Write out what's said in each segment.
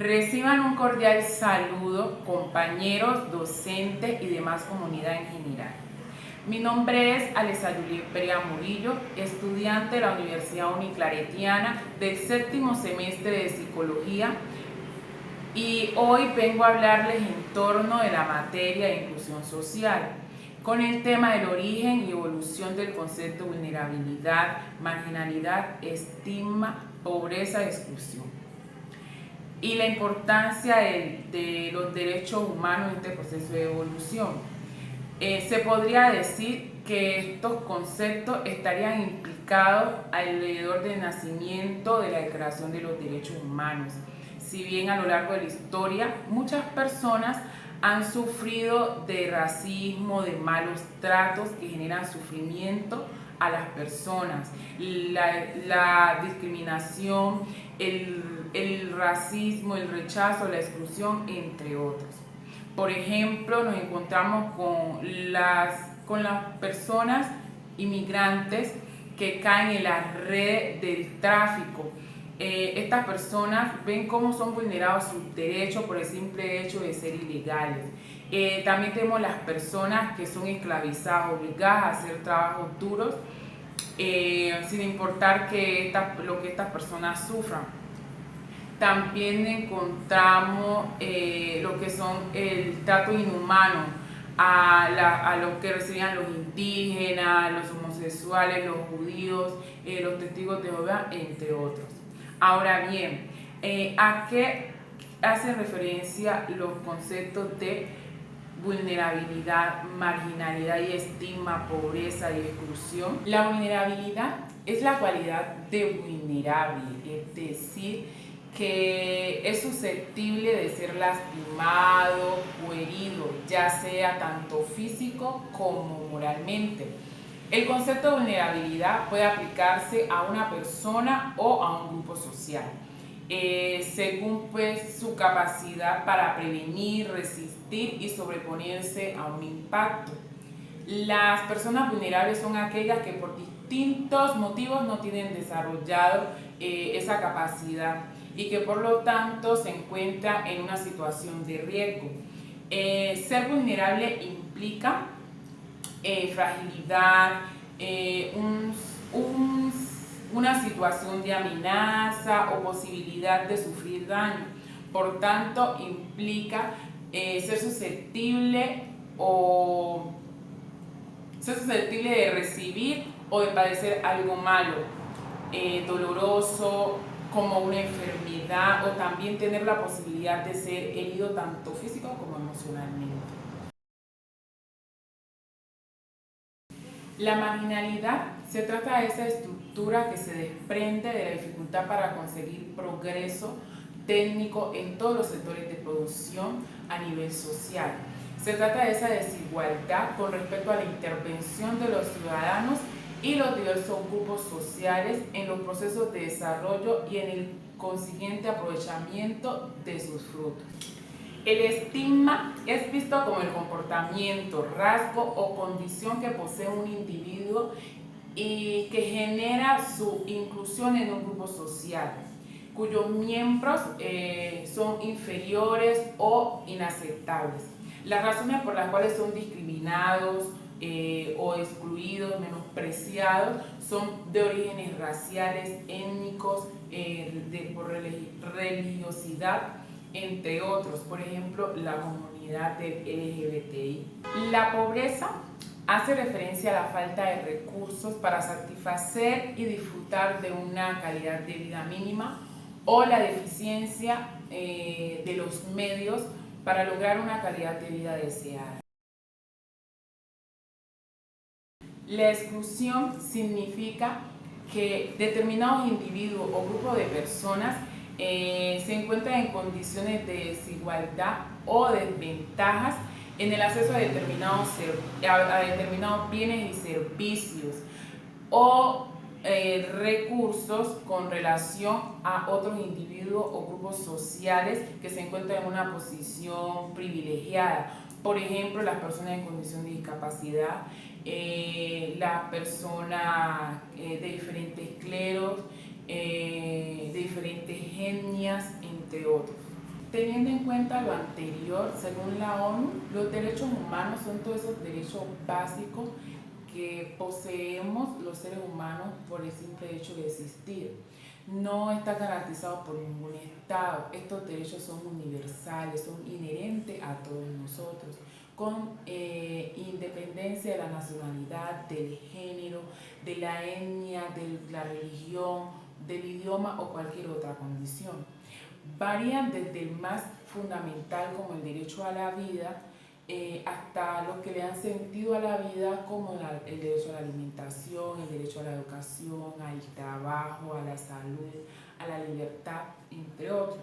Reciban un cordial saludo, compañeros, docentes y demás comunidad en general. Mi nombre es Alessandra Perea Murillo, estudiante de la Universidad Uniclaretiana del séptimo semestre de Psicología, y hoy vengo a hablarles en torno de la materia de inclusión social, con el tema del origen y evolución del concepto de vulnerabilidad, marginalidad, estigma, pobreza y exclusión, y la importancia de los derechos humanos en este proceso de evolución. Se podría decir que estos conceptos estarían implicados alrededor del nacimiento de la Declaración de los Derechos Humanos. Si bien a lo largo de la historia muchas personas han sufrido de racismo, de malos tratos que generan sufrimiento a las personas, la discriminación, el racismo, el rechazo, la exclusión, entre otros. Por ejemplo, nos encontramos con las personas inmigrantes que caen en las redes del tráfico. Estas personas ven cómo son vulnerados sus derechos por el simple hecho de ser ilegales. También tenemos las personas que son esclavizadas, obligadas a hacer trabajos duros, sin importar lo que estas personas sufran. También encontramos lo que son el trato inhumano a lo que recibían los indígenas, los homosexuales, los judíos, los testigos de Jehová, entre otros. Ahora bien, ¿a qué hacen referencia los conceptos de vulnerabilidad, marginalidad y estigma, pobreza y exclusión? La vulnerabilidad es la cualidad de vulnerable, es decir, que es susceptible de ser lastimado o herido, ya sea tanto físico como moralmente. El concepto de vulnerabilidad puede aplicarse a una persona o a un grupo social, según pues su capacidad para prevenir, resistir y sobreponerse a un impacto. Las personas vulnerables son aquellas que por distintos motivos no tienen desarrollado esa capacidad y que por lo tanto se encuentran en una situación de riesgo. Ser vulnerable implica fragilidad, una situación de amenaza o posibilidad de sufrir daño. Por tanto, implica ser susceptible de recibir o de padecer algo malo, doloroso, como una enfermedad, o también tener la posibilidad de ser herido tanto físico como emocionalmente. La marginalidad se trata de esa estructura que se desprende de la dificultad para conseguir progreso técnico en todos los sectores de producción a nivel social. Se trata de esa desigualdad con respecto a la intervención de los ciudadanos y los diversos grupos sociales en los procesos de desarrollo y en el consiguiente aprovechamiento de sus frutos. El estigma es visto como el comportamiento, rasgo o condición que posee un individuo y que genera su inclusión en un grupo social, cuyos miembros son inferiores o inaceptables. Las razones por las cuales son discriminados o excluidos, menospreciados, son de orígenes raciales, étnicos, por religiosidad, entre otros. Por ejemplo, la comunidad del LGBTI. La pobreza hace referencia a la falta de recursos para satisfacer y disfrutar de una calidad de vida mínima, o la deficiencia de los medios para lograr una calidad de vida deseada. La exclusión significa que determinados individuos o grupos de personas se encuentran en condiciones de desigualdad o desventajas en el acceso a determinados bienes y servicios o recursos con relación a otros individuos o grupos sociales que se encuentran en una posición privilegiada. Por ejemplo, las personas en condición de discapacidad, las personas de diferentes cleros, de diferentes etnias, entre otros. Teniendo en cuenta lo anterior, según la ONU, los derechos humanos son todos esos derechos básicos que poseemos los seres humanos por el simple hecho de existir. No está garantizado por ningún Estado. Estos derechos son universales, son inherentes a todos nosotros, con independencia de la nacionalidad, del género, de la etnia, de la religión, del idioma o cualquier otra condición. Varían desde el más fundamental como el derecho a la vida, hasta los que le dan sentido a la vida como el derecho a la alimentación, el derecho a la educación, al trabajo, a la salud, a la libertad, entre otros.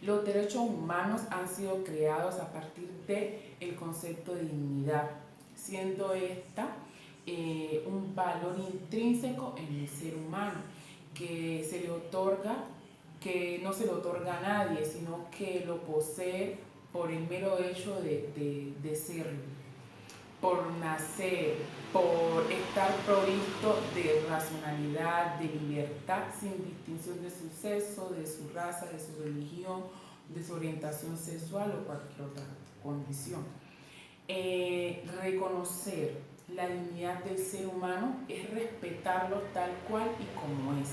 Los derechos humanos han sido creados a partir del concepto de dignidad, siendo esta un valor intrínseco en el ser humano que se le otorga, que no se le otorga a nadie, sino que lo posee por el mero hecho de ser, por nacer, por estar provisto de racionalidad, de libertad, sin distinción de su sexo, de su raza, de su religión, de su orientación sexual o cualquier otra condición. Reconocer la dignidad del ser humano es respetarlo tal cual y como es.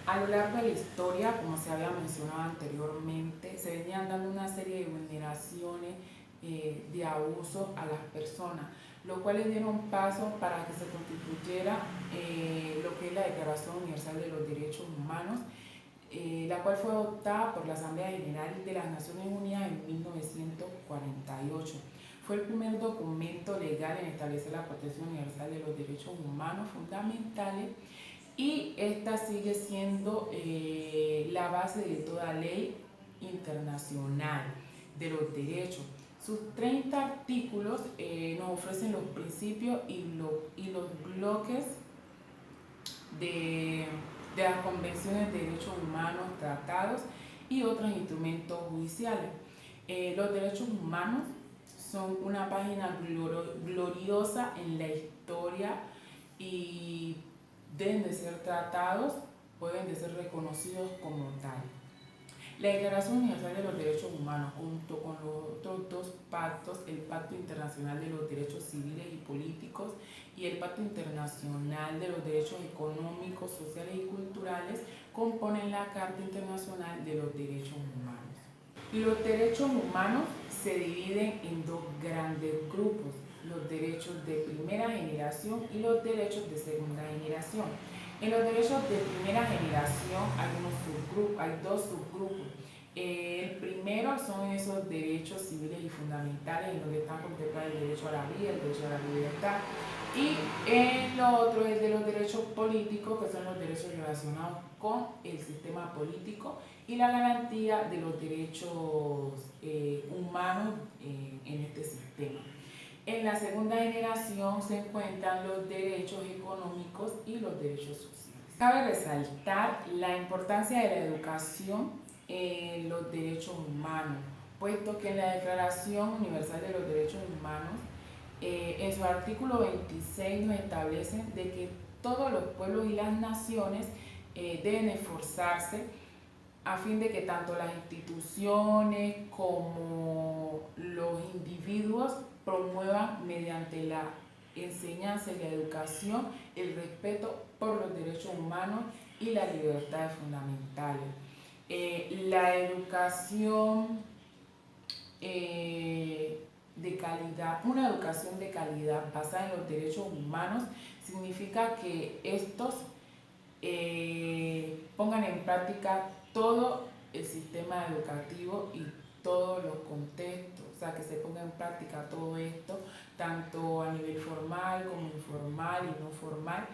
A lo largo de la historia, como se había mencionado anteriormente, se venían dando una serie de vulneraciones, de abusos a las personas, los cuales dieron paso para que se constituyera lo que es la Declaración Universal de los Derechos Humanos, la cual fue adoptada por la Asamblea General de las Naciones Unidas en 1948. Fue el primer documento legal en establecer la protección universal de los derechos humanos fundamentales, y esta sigue siendo la base de toda ley internacional de los derechos. Sus 30 artículos nos ofrecen los principios y los bloques de las convenciones de derechos humanos, tratados y otros instrumentos judiciales. Los derechos humanos son una página gloriosa en la historia y deben de ser tratados, pueden de ser reconocidos como tal. La Declaración Universal de los Derechos Humanos, junto con los otros dos pactos, el Pacto Internacional de los Derechos Civiles y Políticos y el Pacto Internacional de los Derechos Económicos, Sociales y Culturales, componen la Carta Internacional de los Derechos Humanos. Los derechos humanos se dividen en dos grandes grupos: los derechos de primera generación y los derechos de segunda generación. En los derechos de primera generación hay dos subgrupos. El primero son esos derechos civiles y fundamentales, en donde están contemplados el derecho a la vida, el derecho a la libertad. Y el otro es de los derechos políticos, que son los derechos relacionados con el sistema político y la garantía de los derechos humanos en este sistema. En la segunda generación se encuentran los derechos económicos y los derechos sociales. Cabe resaltar la importancia de la educación en los derechos humanos, puesto que en la Declaración Universal de los Derechos Humanos, en su artículo 26 nos establecen de que todos los pueblos y las naciones deben esforzarse a fin de que tanto las instituciones como los individuos promuevan mediante la enseñanza y la educación el respeto por los derechos humanos y las libertades fundamentales. La educación de calidad, una educación de calidad basada en los derechos humanos, significa que estos pongan en práctica todo el sistema educativo y todos los contextos, o sea, que se ponga en práctica todo esto, tanto a nivel formal como informal y no formal,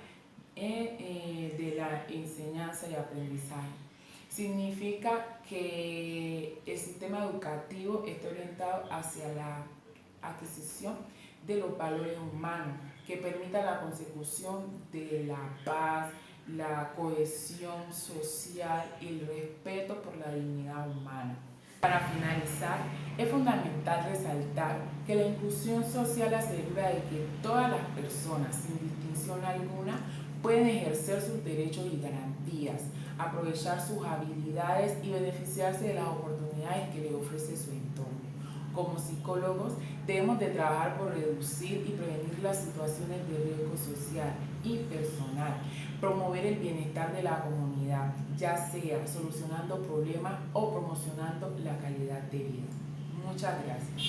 de la enseñanza y aprendizaje. Significa que el sistema educativo está orientado hacia la adquisición de los valores humanos, que permita la consecución de la paz, la cohesión social y el respeto por la dignidad humana. Para finalizar, es fundamental resaltar que la inclusión social asegura de que todas las personas, sin distinción alguna, pueden ejercer sus derechos y garantías, aprovechar sus habilidades y beneficiarse de las oportunidades que les ofrece su entorno. Como psicólogos, debemos de trabajar por reducir y prevenir las situaciones de riesgo social y personal, promover el bienestar de la comunidad, ya sea solucionando problemas o promocionando la calidad de vida. Muchas gracias.